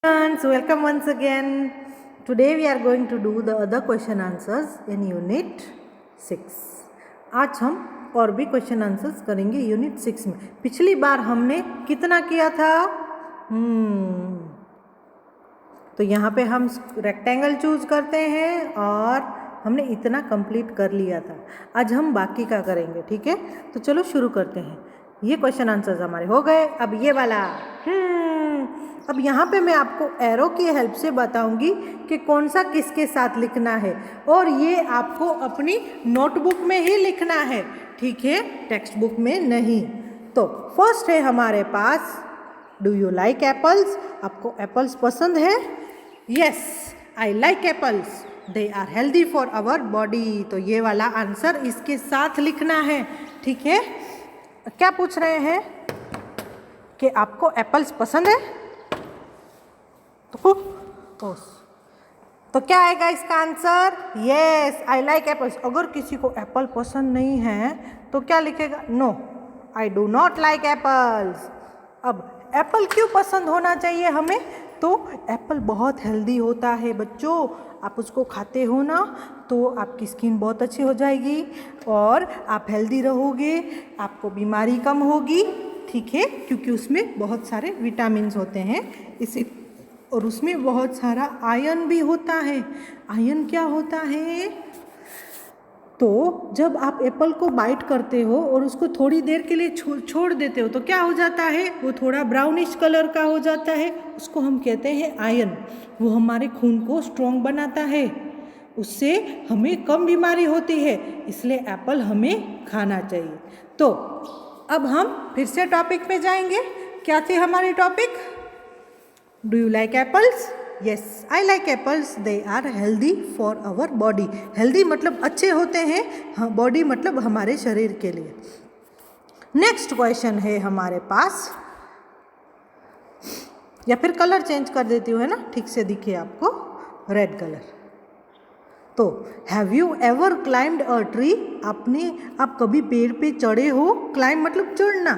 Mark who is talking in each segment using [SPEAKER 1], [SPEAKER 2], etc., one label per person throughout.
[SPEAKER 1] Friends, welcome once again. Today we are going to do the other question answers in Unit 6. आज हम और भी question answers करेंगे unit 6 में. पिछली बार हमने कितना किया था? तो यहाँ पे हम रेक्टेंगल चूज करते हैं और हमने इतना कंप्लीट कर लिया था. आज हम बाकी का करेंगे, ठीक है? तो चलो शुरू करते हैं. ये क्वेश्चन आंसर्स हमारे हो गए. अब ये वाला अब यहाँ पे मैं आपको एरो की हेल्प से बताऊंगी कि कौन सा किसके साथ लिखना है, और ये आपको अपनी नोटबुक में ही लिखना है, ठीक है? टेक्स्ट बुक में नहीं. तो फर्स्ट है हमारे पास, डू यू लाइक एप्पल्स? आपको एप्पल्स पसंद है? Yes, I like apples, they are healthy for our body. तो ये वाला आंसर इसके साथ लिखना है, ठीक है? क्या पूछ रहे हैं कि आपको एप्पल्स पसंद है? तो क्या आएगा इसका answer? Yes, I like apples. अगर किसी को एप्पल पसंद नहीं है तो क्या लिखेगा? No, I do not like apples. अब एप्पल क्यों पसंद होना चाहिए हमें? तो एप्पल बहुत हेल्दी होता है बच्चों. आप उसको खाते हो ना तो आपकी स्किन बहुत अच्छी हो जाएगी और आप हेल्दी रहोगे, आपको बीमारी कम होगी, ठीक है? क्योंकि उसमें बहुत सारे विटामिन होते हैं इसी, और उसमें बहुत सारा आयरन भी होता है. आयरन क्या होता है? तो जब आप एप्पल को बाइट करते हो और उसको थोड़ी देर के लिए छोड़ देते हो तो क्या हो जाता है? वो थोड़ा ब्राउनिश कलर का हो जाता है. उसको हम कहते हैं आयरन. वो हमारे खून को स्ट्रॉन्ग बनाता है, उससे हमें कम बीमारी होती है. इसलिए एप्पल हमें खाना चाहिए. तो अब हम फिर से टॉपिक पे जाएंगे. क्या थी हमारी topic? Do you like apples? Yes, I like apples, they are healthy for our body. Healthy मतलब अच्छे होते हैं, बॉडी मतलब हमारे शरीर के लिए. नेक्स्ट क्वेश्चन है हमारे पास, या फिर कलर चेंज कर देती हूँ, है ना? ठीक से दिखे आपको, रेड कलर. तो have you ever climbed a tree? आप कभी पेड़ पे चढ़े हो? क्लाइम मतलब चढ़ना.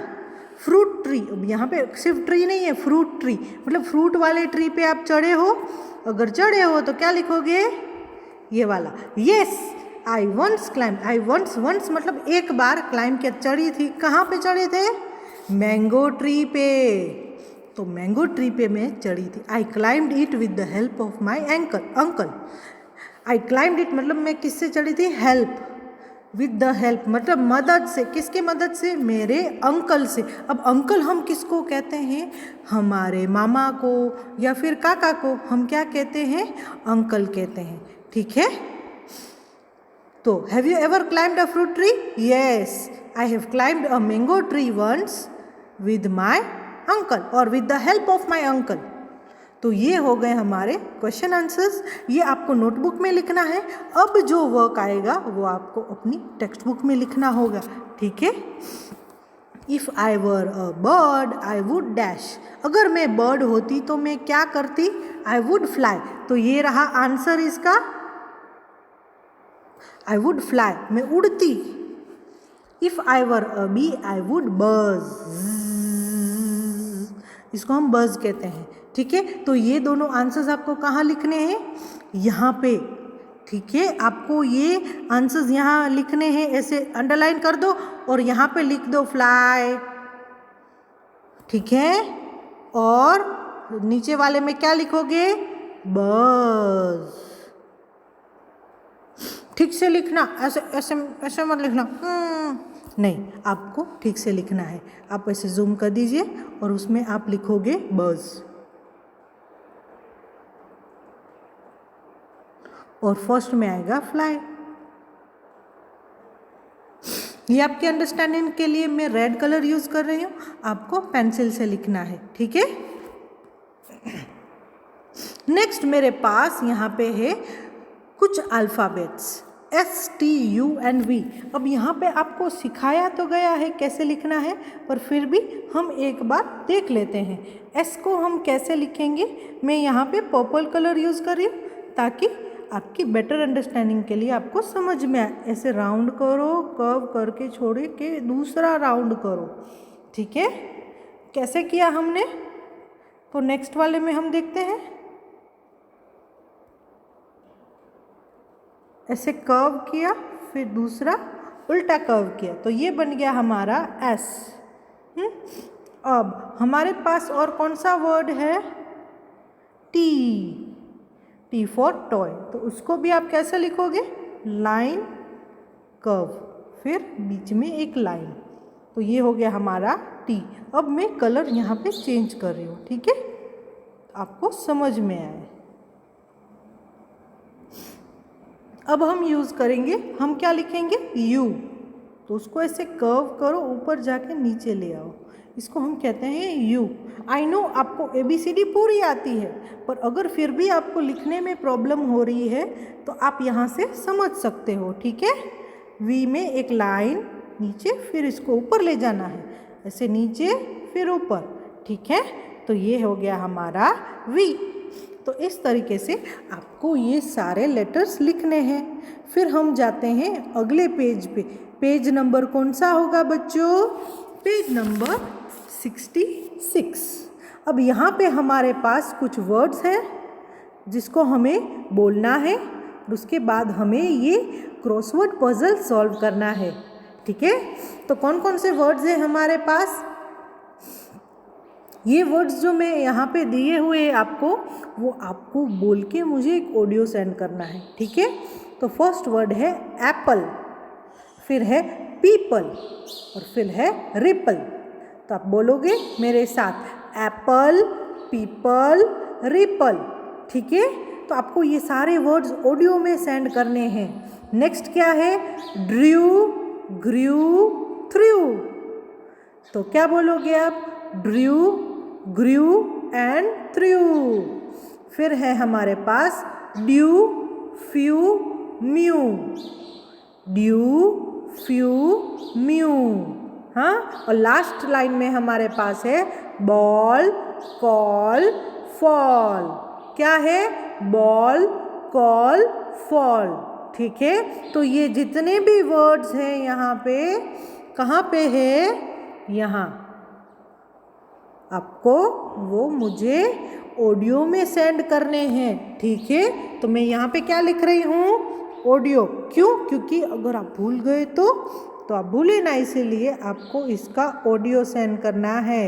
[SPEAKER 1] फ्रूट ट्री, अब यहाँ पे सिर्फ ट्री नहीं है, फ्रूट ट्री मतलब फ्रूट वाले ट्री पे आप चढ़े हो? अगर चढ़े हो तो क्या लिखोगे? ये वाला. Yes, I once climb. I once मतलब एक बार क्लाइम किया, चढ़ी थी. कहाँ पे चढ़े थे? मैंगो ट्री पे. तो मैंगो ट्री पे मैं चढ़ी थी. आई climbed it with the help of my uncle. I climbed it मतलब मैं किससे चढ़ी थी? हेल्प. विद द हेल्प मतलब मदद से. किसके मदद से? मेरे अंकल से. अब अंकल हम किसको कहते हैं? हमारे मामा को या फिर काका को हम क्या कहते हैं? अंकल कहते हैं, ठीक है? तो have you ever climbed a fruit tree? Yes, I have climbed a mango tree once with my uncle और with the help of my uncle. तो ये हो गए हमारे क्वेश्चन आंसर्स. ये आपको नोटबुक में लिखना है. अब जो वर्क आएगा वो आपको अपनी टेक्स्ट बुक में लिखना होगा, ठीक है? If I were a bird I would dash. अगर मैं बर्ड होती तो मैं क्या करती? I would fly. तो ये रहा आंसर इसका, आई वुड फ्लाई, मैं उड़ती. If I were a bee I would buzz. इसको हम बज़ कहते हैं, ठीक है? तो ये दोनों आंसर्स आपको कहाँ लिखने हैं? यहाँ पे, ठीक है? आपको ये आंसर्स यहाँ लिखने हैं. ऐसे अंडरलाइन कर दो और यहाँ पे लिख दो फ्लाई, ठीक है? और नीचे वाले में क्या लिखोगे? बज़. ठीक से लिखना, ऐसे ऐसे ऐसे मत लिखना. नहीं, आपको ठीक से लिखना है. आप ऐसे जूम कर दीजिए और उसमें आप लिखोगे बज़. और फर्स्ट में आएगा फ्लाई. ये आपके अंडरस्टैंडिंग के लिए मैं रेड कलर यूज कर रही हूँ. आपको पेंसिल से लिखना है, ठीक है? नेक्स्ट मेरे पास यहाँ पे है कुछ अल्फ़ाबेट्स STUNV. अब यहाँ पे आपको सिखाया तो गया है कैसे लिखना है, पर फिर भी हम एक बार देख लेते हैं. S को हम कैसे लिखेंगे? मैं यहाँ पे पर्पल कलर यूज़ कर रही हूँ ताकि आपकी बेटर अंडरस्टैंडिंग के लिए आपको समझ में आए. ऐसे राउंड करो, कर्व करके छोड़े के दूसरा राउंड करो, ठीक है? कैसे किया हमने? तो नेक्स्ट वाले में हम देखते हैं, ऐसे कर्व किया, फिर दूसरा उल्टा कर्व किया, तो ये बन गया हमारा एस। अब हमारे पास और कौन सा वर्ड है, टी, टी फॉर टॉय, तो उसको भी आप कैसे लिखोगे, लाइन कर्व, फिर बीच में एक लाइन, तो ये हो गया हमारा टी। अब मैं कलर यहाँ पे चेंज कर रही हूँ, ठीक है, आपको समझ में आए। अब हम यूज़ करेंगे, हम क्या लिखेंगे, यू, तो उसको ऐसे कर्व करो, ऊपर जाके नीचे ले आओ, इसको हम कहते हैं यू। आई नो आपको ABCD पूरी आती है, पर अगर फिर भी आपको लिखने में प्रॉब्लम हो रही है तो आप यहाँ से समझ सकते हो, ठीक है। वी में एक लाइन नीचे, फिर इसको ऊपर ले जाना है, ऐसे नीचे फिर ऊपर, ठीक है, तो ये हो गया हमारा वी। तो इस तरीके से आपको ये सारे लेटर्स लिखने हैं। फिर हम जाते हैं अगले पेज पे। पेज नंबर कौन सा होगा बच्चों, पेज नंबर 66। अब यहाँ पे हमारे पास कुछ वर्ड्स हैं जिसको हमें बोलना है, और उसके बाद हमें ये क्रॉसवर्ड पजल सॉल्व करना है, ठीक है। तो कौन कौन से वर्ड्स हैं हमारे पास, ये वर्ड्स जो मैं यहाँ पे दिए हुए हैं आपको, वो आपको बोल के मुझे एक ऑडियो सेंड करना है, ठीक है। तो फर्स्ट वर्ड है एप्पल, फिर है पीपल, और फिर है रिपल। तो आप बोलोगे मेरे साथ, एप्पल, पीपल, रिपल, ठीक है। तो आपको ये सारे वर्ड्स ऑडियो में सेंड करने हैं। नेक्स्ट क्या है, ड्रू, ग्रू, थ्रू, तो क्या बोलोगे आप, ड्रू, ग्रू एंड थ्रू। फिर है हमारे पास dew, few, mew, dew, few, mew, हाँ। और लास्ट लाइन में हमारे पास है बॉल, कॉल, फॉल, क्या है, बॉल, कॉल, फॉल, ठीक है। तो ये जितने भी वर्ड्स हैं यहाँ पे, कहाँ पे है, यहाँ, आपको वो मुझे ऑडियो में सेंड करने हैं, ठीक है। तो मैं यहाँ पे क्या लिख रही हूँ, ऑडियो, क्यों, क्योंकि अगर आप भूल गए तो आप भूले ना, इसीलिए आपको इसका ऑडियो सेंड करना है।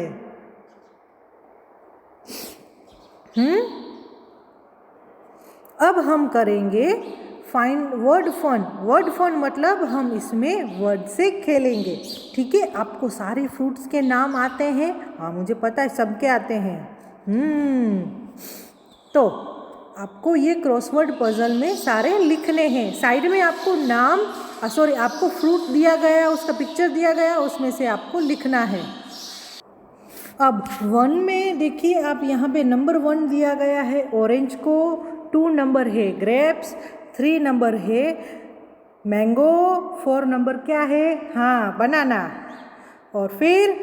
[SPEAKER 1] अब हम करेंगे find word fun. Word fun मतलब हम इसमें वर्ड से खेलेंगे, ठीक है। आपको सारे फ्रूट्स के नाम आते हैं, हाँ मुझे पता है सबके आते हैं। तो आपको ये क्रॉसवर्ड पजल में सारे लिखने हैं। साइड में आपको नाम, सॉरी, आपको फ्रूट दिया गया, उसका पिक्चर दिया गया, उसमें से आपको लिखना है। अब 1 में देखिए आप, यहाँ पे नंबर 1 दिया गया है ऑरेंज को, 2 नंबर है ग्रेप्स, 3 नंबर है मैंगो, 4 नंबर क्या है, हाँ बनाना, और फिर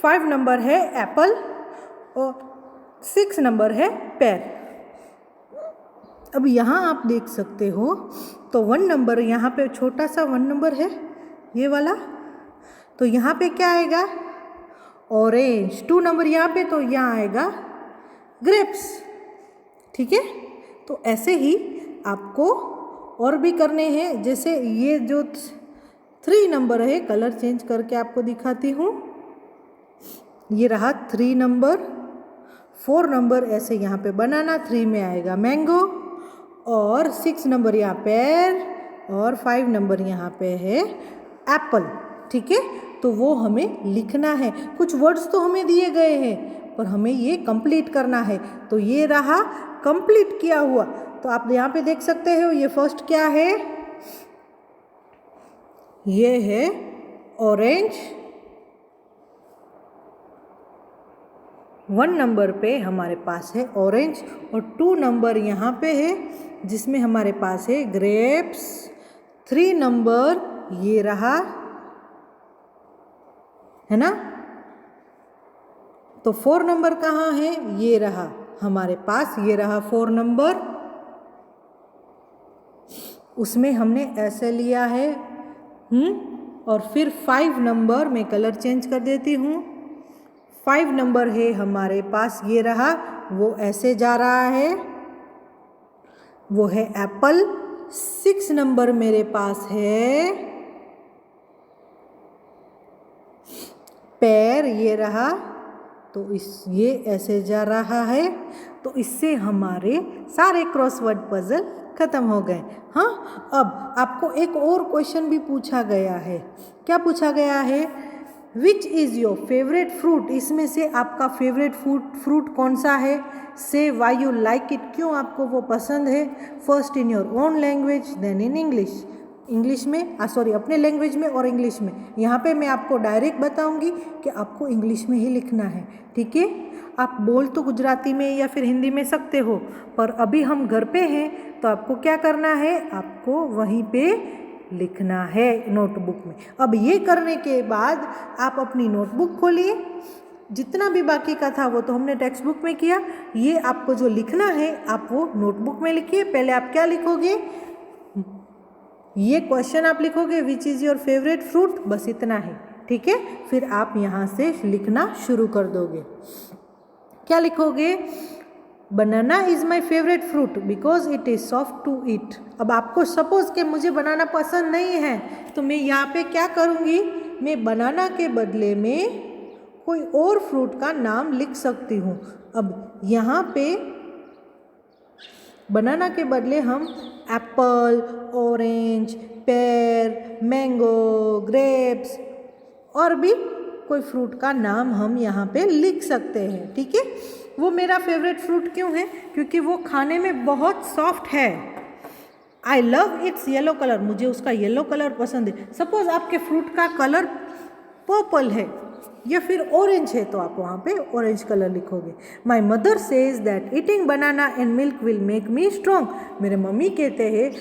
[SPEAKER 1] 5 नंबर है एप्पल, और 6 नंबर है पेर। अब यहाँ आप देख सकते हो, तो 1 नंबर यहाँ पे छोटा सा 1 नंबर है, ये वाला, तो यहाँ पे क्या आएगा, ऑरेंज। 2 नंबर यहाँ पे, तो यहाँ आएगा ग्रेप्स, ठीक है। तो ऐसे ही आपको और भी करने हैं, जैसे ये जो 3 नंबर है, कलर चेंज करके आपको दिखाती हूँ, ये रहा 3 नंबर, 4 नंबर ऐसे यहाँ पे बनाना, 3 में आएगा मैंगो, और 6 नंबर यहाँ पेर, और 5 नंबर यहाँ पे है एप्पल, ठीक है। तो वो हमें लिखना है। कुछ वर्ड्स तो हमें दिए गए हैं, पर हमें ये कंप्लीट करना है। तो ये रहा कंप्लीट किया हुआ। तो आप यहाँ पे देख सकते हो, ये फर्स्ट क्या है, ये है ऑरेंज। 1 नंबर पे हमारे पास है ऑरेंज, और 2 नंबर यहाँ पे है जिसमें हमारे पास है ग्रेप्स। 3 नंबर ये रहा, है ना। तो 4 नंबर कहाँ है, ये रहा हमारे पास, ये रहा 4 नंबर, उसमें हमने ऐसे लिया है। और फिर 5 नंबर, मैं कलर चेंज कर देती हूँ, 5 नंबर है हमारे पास, ये रहा, वो ऐसे जा रहा है, वो है एप्पल। 6 नंबर मेरे पास है पैर, ये रहा, तो ये ऐसे जा रहा है। तो इससे हमारे सारे क्रॉसवर्ड पजल खत्म हो गए। हाँ, अब आपको एक और क्वेश्चन भी पूछा गया है। क्या पूछा गया है? Which is your favourite fruit? इसमें से आपका फेवरेट फ्रूट कौन सा है? से वाई यू लाइक इट, क्यों आपको वो पसंद है? First in your own language, then in English में, सॉरी, अपने लैंग्वेज में और इंग्लिश में। यहाँ पे मैं आपको डायरेक्ट बताऊंगी कि आपको इंग्लिश में ही लिखना है, ठीक है? आप बोल तो गुजराती में या फिर हिंदी में सकते हो, पर अभी हम घर पे हैं तो आपको क्या करना है? आपको वहीं पे लिखना है नोटबुक में। अब ये करने के बाद आप अपनी नोटबुक खोलिए, जितना भी बाकी का था वो तो हमने टेक्स्ट बुक में किया, ये आपको जो लिखना है आप वो नोटबुक में लिखिए। पहले आप क्या लिखोगे? ये क्वेश्चन आप लिखोगे, which is your favourite fruit, बस इतना ही, ठीक है? फिर आप यहाँ से लिखना शुरू कर दोगे। क्या लिखोगे? Banana is my favourite fruit because it is soft to eat. अब आपको सपोज कि मुझे बनाना पसंद नहीं है, तो मैं यहाँ पे क्या करूँगी? मैं बनाना के बदले में कोई और फ्रूट का नाम लिख सकती हूँ। अब यहाँ पे बनाना के बदले हम Apple, orange, pair, mango, grapes और भी कोई फ्रूट का नाम हम यहाँ पे लिख सकते हैं, ठीक है? वो मेरा फेवरेट फ्रूट क्यों है? क्योंकि वो खाने में बहुत सॉफ्ट है। I love it's yellow colour, मुझे उसका येलो कलर पसंद है। सपोज आपके फ्रूट का कलर पर्पल है या फिर ऑरेंज है, तो आप वहाँ पे ऑरेंज कलर लिखोगे। My mother says that eating banana and milk will make me strong. मेरे मम्मी कहते हैं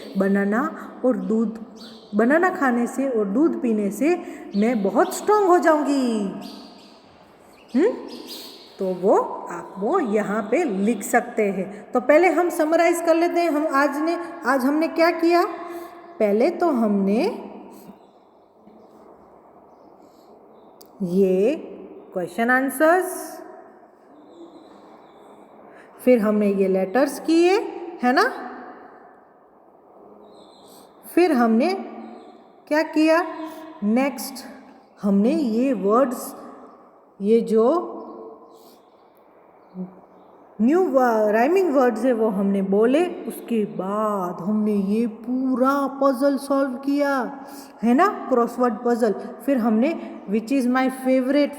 [SPEAKER 1] बनाना खाने से और दूध पीने से मैं बहुत स्ट्रॉन्ग हो जाऊंगी। तो वो आप वो यहाँ पे लिख सकते हैं। तो पहले हम समराइज कर लेते हैं। आज हमने क्या किया? पहले तो हमने ये क्वेश्चन आंसर्स, फिर हमने ये लेटर्स किए, है ना? फिर हमने क्या किया? नेक्स्ट हमने ये वर्ड्स, ये जो न्यू राइमिंग वर्ड्स है वो हमने बोले। उसके बाद हमने ये पूरा पजल सॉल्व किया, है ना, क्रॉसवर्ड पजल। फिर हमने which is my favourite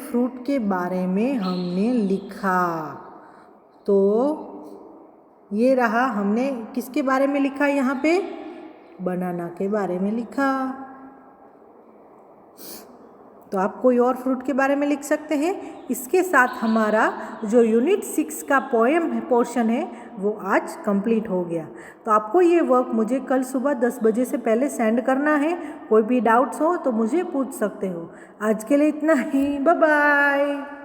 [SPEAKER 1] fruit के बारे में हमने लिखा। तो ये रहा, हमने किसके बारे में लिखा? यहाँ पे बनाना के बारे में लिखा। तो आप कोई और फ्रूट के बारे में लिख सकते हैं। इसके साथ हमारा जो यूनिट 6 का पोएम पोर्शन है वो आज कंप्लीट हो गया। तो आपको ये वर्क मुझे कल सुबह 10 बजे से पहले सेंड करना है। कोई भी डाउट्स हो तो मुझे पूछ सकते हो। आज के लिए इतना ही, बाय बाय।